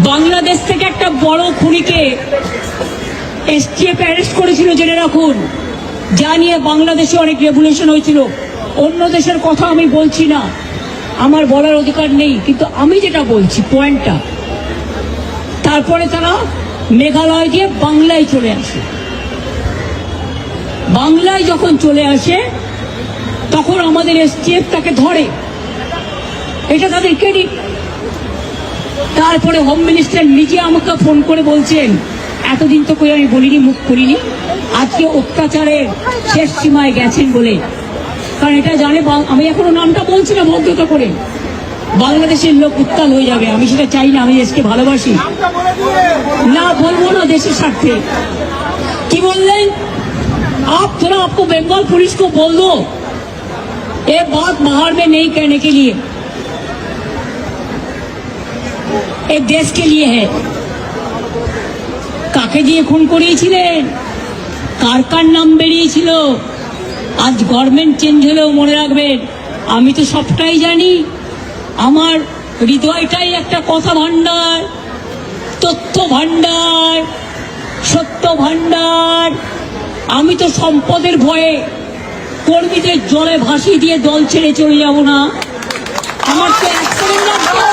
বাংলাদেশ থেকে একটা বড় খুনিকে এসটিএফ অ্যারেস্ট করেছিল, জেনে রাখুন। যা নিয়ে বাংলাদেশে অনেক রেভুলেশন হয়েছিল। অন্য দেশের কথা আমি বলছি না, আমার বলার অধিকার নেই, কিন্তু আমি যেটা বলছি পয়েন্টটা, তারপরে তারা মেঘালয় দিয়ে বাংলায় চলে আসে। বাংলায় যখন চলে আসে তখন আমাদের এসটিএফ তাকে ধরে, এটা তাদের ক্রেডিট। তারপরে হোম মিনিস্টার নিজে আমাকে ফোন করে বলছেন, এতদিন তো কই আমি বলিনি, মুখ করিনি, আজকে অত্যাচারের শেষ সীমায় গেছেন বলে। কারণ এটা জানে, আমি এখনো নামটা বলছি না ভদ্রতা করে, বাংলাদেশের লোক উত্তাল হয়ে যাবে, আমি সেটা চাই না, আমি দেশকে ভালোবাসি না, বলবো না দেশের স্বার্থে। কি বললেন? थोड़ा आपको बंगाल पुलिस को बोल दो ये बात बाहर में नहीं कहने के लिए, एक देश के लिए है। কাকে দিয়ে খুন করিয়েছিলেন, কার কার নাম বেরিয়েছিল, আজ গভর্নমেন্ট চেঞ্জ হলেও মনে রাখবেন আমি তো সবটাই জানি। আমার হৃদয়টাই একটা কথা ভান্ডার, তথ্য ভান্ডার, সত্য ভান্ডার। আমি তো সম্পদের ভয়ে কর্মীদের জলে ভাসিয়ে দিয়ে দল ছেড়ে চলে যাব না। আমার তো এক সেকেন্ড লাগবে।